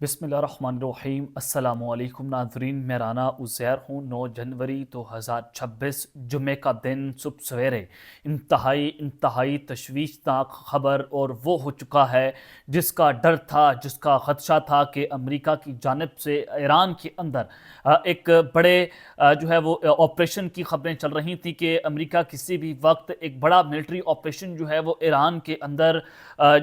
बिस्मिल्लाहिर्रहमानिर्रहीम। अस्सलाम वालेकुम नाज़रीन, मैं राना उज़ैर हूँ। 9 जनवरी 2026 जुमे का दिन सुबह सवेरे इंतहाई तशवीशनाक ख़बर और वो हो चुका है जिसका डर था, जिसका ख़दशा था कि अमेरिका की जानिब से ईरान के अंदर एक बड़े जो है वो ऑपरेशन की ख़बरें चल रही थी कि अमेरिका किसी भी वक्त एक बड़ा मिलिट्री ऑपरेशन जो है वो ईरान के अंदर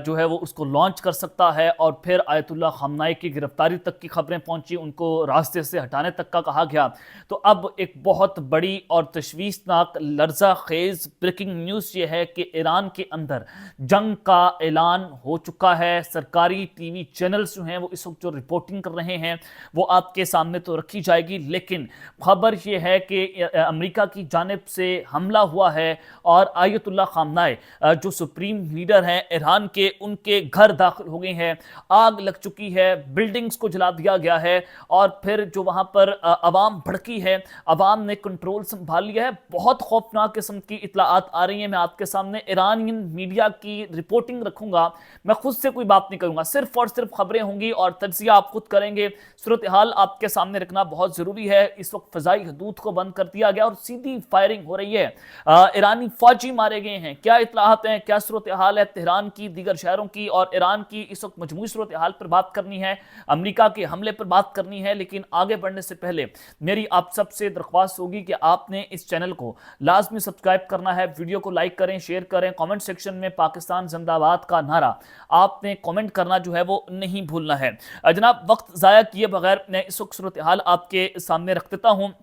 जो है वो उसको लॉन्च कर सकता है। और फिर आयतुल्ला ख़ामनेई की गिरफ्तारी तक की खबरें पहुंची, उनको रास्ते से हटाने तक का कहा गया। तो अब एक बहुत बड़ी और तशवीशनाक लर्जा खेज ब्रेकिंग न्यूज़ ये है कि ईरान के अंदर जंग का ऐलान हो चुका है। सरकारी टीवी चैनल्स जो हैं वो इस वक्त जो रिपोर्टिंग कर रहे हैं वो आपके सामने तो रखी जाएगी, लेकिन खबर ये है कि अमेरिका की जानिब से हमला हुआ है और आयतुल्ला ख़ामनेई जो सुप्रीम लीडर हैं ईरान के, उनके घर दाखिल हो गए हैं। आग लग चुकी है, बिल्डिंग्स को जला दिया गया है और फिर जो वहां पर अवाम भड़की है, अवाम ने कंट्रोल संभाल लिया है। बहुत खौफनाक किस्म की इतलाआत आ रही हैं। मैं आपके सामने ईरानियन मीडिया की रिपोर्टिंग रखूंगा, मैं खुद से कोई बात नहीं करूंगा, सिर्फ और सिर्फ खबरें होंगी और तज्जिया आप खुद करेंगे। सूरत हाल आपके सामने रखना बहुत जरूरी है। इस वक्त फजाई हदूद को बंद कर दिया गया और सीधी फायरिंग हो रही है। ईरानी फौजी मारे गए हैं। क्या इतलाआत हैं, क्या सूरत हाल है तेहरान की, दीगर शहरों की और ईरान की, इस वक्त मजमूई सूरत हाल पर बात करनी है, अमेरिका के हमले पर बात करनी है। लेकिन आगे बढ़ने से पहले मेरी आप सबसे दरख्वास्त होगी कि आपने इस चैनल को लाजमी सब्सक्राइब करना है, वीडियो को लाइक करें, शेयर करें, कमेंट सेक्शन में पाकिस्तान जिंदाबाद का नारा आपने कमेंट करना जो है वो नहीं भूलना है। जनाब, वक्त ज़ाया किए बगैर मैं इस वक्त सूरत हाल आपके सामने रख देता हूँ।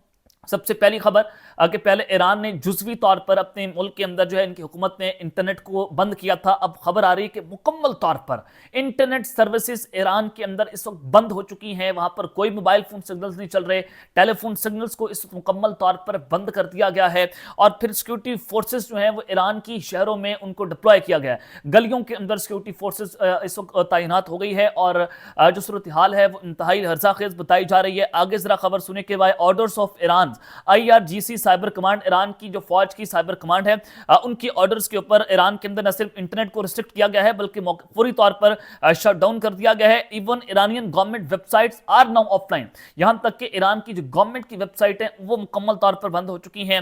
सबसे पहली खबर कि पहले ईरान ने जुज़वी तौर पर अपने मुल्क के अंदर जो है इनकी हुकूमत ने इंटरनेट को बंद किया था। अब खबर आ रही है कि मुकम्मल तौर पर इंटरनेट सर्विसेज ईरान के अंदर इस वक्त बंद हो चुकी हैं। वहां पर कोई मोबाइल फोन सिग्नल्स नहीं चल रहे, टेलीफोन सिग्नल्स को इस वक्त मुकम्मल तौर पर बंद कर दिया गया है। और फिर सिक्योरिटी फोर्सेज जो है वो ईरान की शहरों में उनको डिप्लॉय किया गया है। गलियों के अंदर सिक्योरिटी फोर्सेज इस वक्त तैनात हो गई है और जो सूरत हाल है वो इंतहाई लर्ज़ाखेज़ बताई जा रही है। आगे जरा खबर सुने के बाद orders of Iran, IRGC cyber command, Iran की जो फौज की साइबर कमांड है, उनकी ऑर्डर्स के ऊपर ईरान के अंदर न सिर्फ इंटरनेट को रिस्ट्रिक्ट किया गया है बल्कि पूरी तौर पर शट डाउन कर दिया गया है। Even Iranian government websites are now offline, यहां तक कि ईरान की जो गवर्नमेंट की वेबसाइट है वो मुकम्मल तौर पर बंद हो चुकी हैं।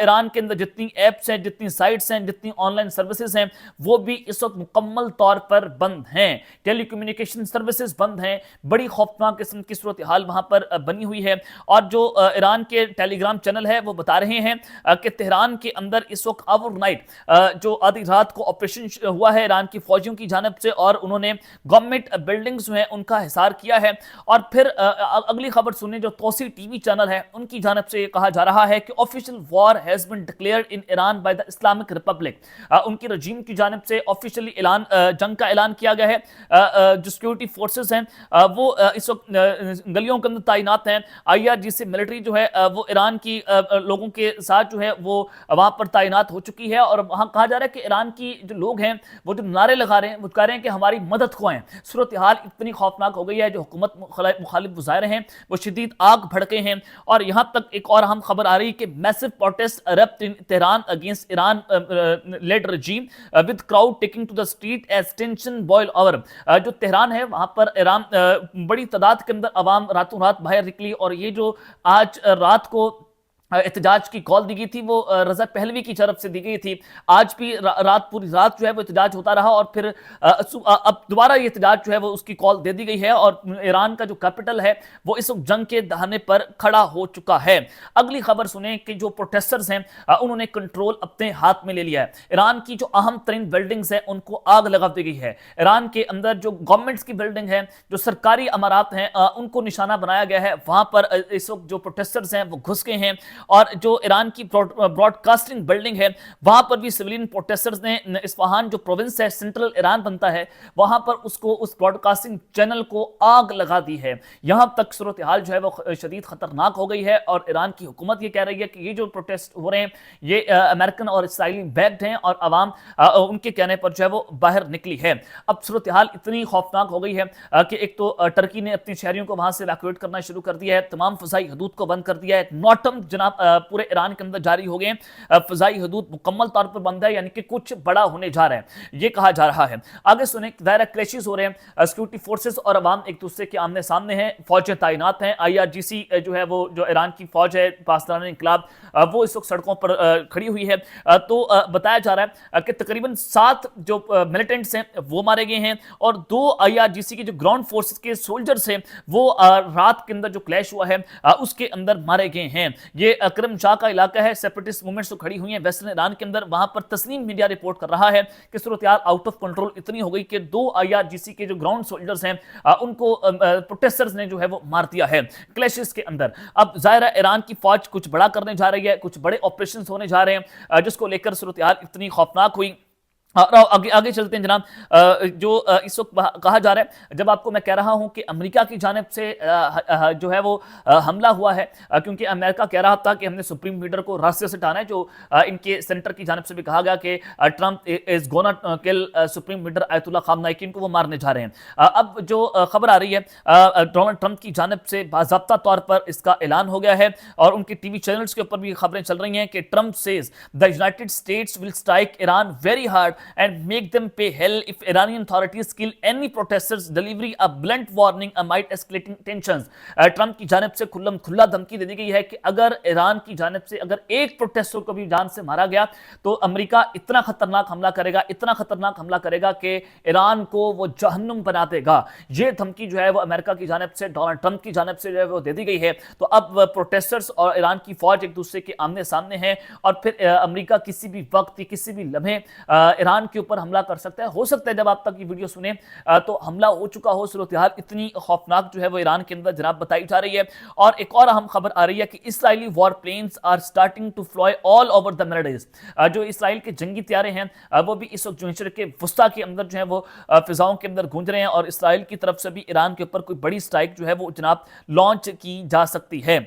ईरान के अंदर जितनी एप्स हैं, जितनी साइट्स हैं, जितनी ऑनलाइन सर्विसेज हैं वो भी इस वक्त मुकम्मल तौर पर बंद हैं। टेलीकम्युनिकेशन सर्विसेज बंद हैं। बड़ी खौफनाक किस्म की सूरत हाल वहां पर बनी हुई है। और जो ईरान के टेलीग्राम चैनल है वो बता रहे हैं कि तेहरान के अंदर इस वक्त ओवरनाइट जो आधी रात को ऑपरेशन हुआ है ईरान की फौजियों की जानिब से और उन्होंने गवर्नमेंट बिल्डिंग्स जो है उनका हिसार किया है। और फिर अगली खबर सुनिए, जो तौसी टीवी चैनल है उनकी जानिब से कहा जा रहा है कि official war has been declared in Iran by the Islamic republic. उनकी रजीम की जानिब से ऑफिशियली ऐलान, जंग का ऐलान किया गया है। जो सिक्योरिटी फोर्सेस हैं वो इस वक्त गलियों के अंदर तैनात हैं। IRGC मिलिट्री जो है वो ईरान की लोगों के साथ जो है वो वहां पर तैनात हो चुकी है। और वहां कहा जा रहा है कि ईरान की जो लोग हैं वो जो नारे लगा रहे हैं वो कह रहे हैं कि हमारी मदद को आए। सूरत हाल इतनी खौफनाक हो गई है, जो हुकूमत मुखालिफ मुजाहरे हैं वो शदीद आग भड़के हैं। और यहां तक एक और अहम खबर आ रही है कि massive protest erupt in Tehran against Iran led regime with crowd taking to the street as tension boil over. जो तेहरान है वहां पर ईरान बड़ी तादाद के अंदर अवाम रातों रात बाहर निकली और ये जो आज रात को एहतजाज की कॉल दी गई थी वो रजा पहलवी की तरफ से दी गई थी। आज भी रात पूरी रात जो है वो एहतजाज होता रहा और फिर अब दोबारा ये एहतजाज जो है वो उसकी कॉल दे दी गई है। और ईरान का जो कैपिटल है वो इस वक्त जंग के दहाने पर खड़ा हो चुका है। अगली खबर सुने कि जो प्रोटेस्टर्स हैं उन्होंने कंट्रोल अपने हाथ में ले लिया है। ईरान की जो अहम तरीन बिल्डिंग्स हैं उनको आग लगा दी गई है। ईरान के अंदर जो गवर्नमेंट्स की बिल्डिंग है, जो सरकारी अमारात हैं, उनको निशाना बनाया गया है। वहां पर इस वक्त जो प्रोटेस्टर्स हैं वो घुस गए हैं। और जो ईरान की ब्रॉडकास्टिंग बिल्डिंग है वहां पर भी सिविलियन प्रोटेस्टर्स ने, इस्फहान जो प्रोविंस है, सेंट्रल ईरान बनता है, वहां पर उसको, उस ब्रॉडकास्टिंग चैनल को आग लगा दी है। यहां तक सूरत हाल जो है वो शदीद खतरनाक हो गई है। और ईरान की हुकूमत ये कह रही है कि ये जो प्रोटेस्ट हो रहे हैं ये अमेरिकन और इसराइली बैक्ड हैं और अवाम उनके कहने पर जो है वो बाहर निकली है। अब सूरत हाल इतनी खौफनाक हो गई है कि एक तो टर्की ने अपने शहरियों को वहां से इवैक्यूएट करना शुरू कर दिया है, तमाम फजाई हदूद को बंद कर दिया है। नॉटम जना जनाब पूरे ईरान के अंदर जारी हो गए हैं। फ़ज़ाई हदूद मुकम्मल तौर पर बंद है, यानी कि कुछ बड़ा होने जा रहा है, ये कहा जा रहा है। आगे सुने, दायरा क्लैशेस हो रहे हैं, सिक्योरिटी फोर्सेस और अवाम एक दूसरे के आमने सामने हैं, फौजें तैनात हैं। IRGC जो है वो जो ईरान की फौज है पासदार इंकलाब, वो इस वक्त सड़कों पर खड़ी हुई है। तो बताया जा रहा है कि तकरीबन 7 जो मिलिटेंट्स हैं वो मारे गए हैं और 2 IRGC के जो ग्राउंड फोर्सेस के सोल्जर्स हैं वो रात के अंदर जो क्लैश हुआ है उसके अंदर मारे गए हैं। ये करम शाह का इलाका है, सेपरेटिस्ट मूवमेंट्स तो खड़ी हुई हैं वेस्टर्न ईरान के अंदर। वहां पर तस्नीम मीडिया रिपोर्ट कर रहा है कि सूरत हाल आउट ऑफ कंट्रोल इतनी हो गई कि 2 IRGC के जो ग्राउंड सोल्जर्स हैं उनको प्रोटेस्टर्स ने जो है वो मार दिया है क्लैशेस के अंदर। अब ज़ाहिर ईरान की फौज कुछ बड़ा करने जा रही है, कुछ बड़े ऑपरेशन होने जा रहे हैं, जिसको लेकर सूरत हाल इतनी खौफनाक हुई। आगे आगे चलते हैं जनाब, जो इस वक्त कहा जा रहा है, जब आपको मैं कह रहा हूं कि अमेरिका की जानिब से जो है वो हमला हुआ है, क्योंकि अमेरिका कह रहा था कि हमने सुप्रीम लीडर को रास्ते से हटाना है, जो इनके सेंटर की जानिब से भी कहा गया कि Trump is gonna kill supreme leader Ayatollah खामनाई, कि इनको वो मारने जा रहे हैं। अब जो खबर आ रही है डोनाल्ड ट्रंप की जानिब से बाज़ाब्ता तौर पर इसका ऐलान हो गया है और उनके टीवी चैनल्स के ऊपर भी खबरें चल रही हैं कि Trump says the United states will strike Iran very hard and make them pay hell if Iranian authorities kill any protesters, delivering a blunt warning amid escalating tensions। Trump की जानिब से खुल्लम खुल्ला धमकी दे दी गई है कि अगर ईरान की जानिब से अगर एक प्रोटेस्टर को भी जान से मारा गया तो अमेरिका इतना खतरनाक हमला करेगा, इतना खतरनाक हमला करेगा कि ईरान को वो जहन्नुम बना देगा। ये धमकी जो है वो अमेरिका की जानिब से, डोनाल्ड ट्रंप की जानिब से जो है वो दे दी गई है। तो अब प्रोटेस्टर्स और ईरान की फौज एक दूसरे के आमने सामने हैं और फिर अमेरिका किसी भी वक्त, किसी भी लम्हे ईरान के ऊपर हमला कर सकता है। हो सकता है जब आप तक ये वीडियो सुने तो हमला हो चुका हो। सूरत हाल इतनी खौफनाक जो है वो ईरान के अंदर जनाब बताई जा रही है। और एक और अहम खबर आ रही है कि Israeli war planes are starting to fly all over the Middle East. जो इसराइल के जंगी तैयारे हैं वो भी इस वक्त मशरिक के वस्ता के अंदर जो है वो फिजाओं के अंदर गूंज रहे हैं और इसराइल की तरफ से भी ईरान के ऊपर कोई बड़ी स्ट्राइक जो है वो जनाब लॉन्च की जा सकती है।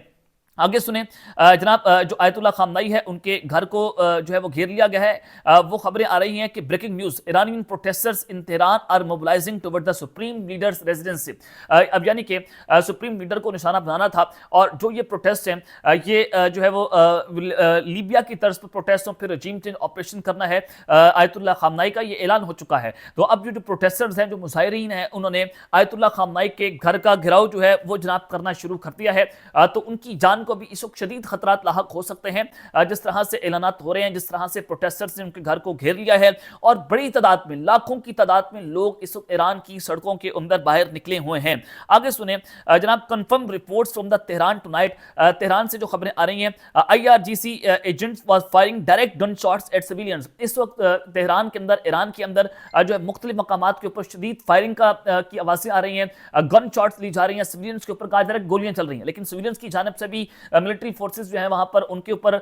आगे सुने जनाब, जो आयतुल्लाह खामनाई है उनके घर को जो है वो घेर लिया गया है। वो खबरें आ रही हैं कि breaking news, Iranian protesters in Tehran are mobilising toward the supreme leader's residency. अब यानी कि सुप्रीम लीडर को निशाना बनाना था और जो ये प्रोटेस्ट हैं ये जो है वो लीबिया की तर्ज पर प्रोटेस्ट हो, फिर रजीम चेंज ऑपरेशन करना है आयतुल्लाह खामनाई का, ये ऐलान हो चुका है। तो अब जो प्रोटेस्टर्स हैं, जो मुजाहिरीन हैं, उन्होंने आयतुल्लाह खामनाई के घर का घेराव जो है वो जनाब करना शुरू कर दिया है। तो उनकी जान को भी इस वक्त शदीद खतरात लाहक हो सकते हैं। जिस तरह से ऐलानात हो रहे हैं, जिस तरह से प्रोटेस्टर्स ने उनके घर को घेर लिया है और बड़ी तादाद में, लाखों की तादाद में लोग इस वक्त ईरान की सड़कों के अंदर बाहर निकले हुए हैं। आगे सुने जनाब, confirm reports from the Tehran tonight. Tehran से जो खबरें आ रही हैं, IRGC agents was firing direct gun shots eight civilians. इस वक्त तेहरान के अंदर, ईरान के अंदर जो है मुख्तलिफ मकामात के ऊपर शदीद फायरिंग की आवाज़ें आ रही हैं, गन शॉट्स ली जा रही हैं, सिविलियंस के ऊपर डायरेक्ट गोलियां चल रही हैं। लेकिन सिविलियंस की जानिब से भी मिलिट्री फोर्सेस जो है वहां पर उनके ऊपर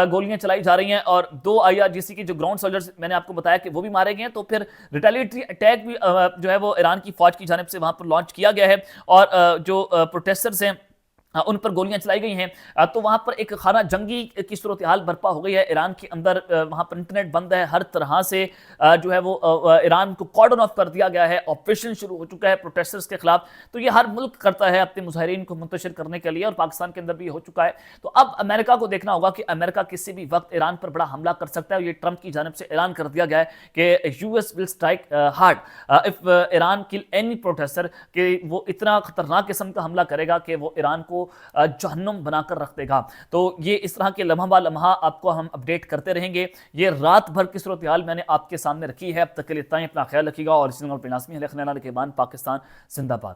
गोलियां चलाई जा रही हैं और 2 IRGC के जो ग्राउंड सोल्जर्स मैंने आपको बताया कि वो भी मारे गए हैं। तो फिर रिटेलिएटरी अटैक भी जो है वो ईरान की फौज की जानिब से वहां पर लॉन्च किया गया है और जो प्रोटेस्टर्स हैं उन पर गोलियां चलाई गई हैं। तो वहां पर एक खाना जंगी की सूरत हाल बर्पा हो गई है ईरान के अंदर। वहां पर इंटरनेट बंद है, हर तरह से जो है वो ईरान को कॉर्डन ऑफ कर दिया गया है, ऑपरेशन शुरू हो चुका है प्रोटेस्टर्स के खिलाफ। तो ये हर मुल्क करता है अपने मुजाहिरीन को मुंतशिर करने के लिए और पाकिस्तान के अंदर भी हो चुका है। तो अब अमेरिका को देखना होगा कि अमेरिका किसी भी वक्त ईरान पर बड़ा हमला कर सकता है। ये ट्रंप की जानिब से ऐलान कर दिया गया है कि US will strike hard if Iran kill any protester, कि वो इतना खतरनाक किस्म का हमला करेगा कि वो ईरान को जहन्नुम बनाकर रख देगा। तो ये इस तरह के लम्हा बा लम्हा आपको हम अपडेट करते रहेंगे। ये रात भर की सूरत हाल मैंने आपके सामने रखी है। अब तक के लिए इतना ही, अपना ख्याल रखिएगा और इसी नंबर पर नाज़मीन है, पाकिस्तान जिंदाबाद।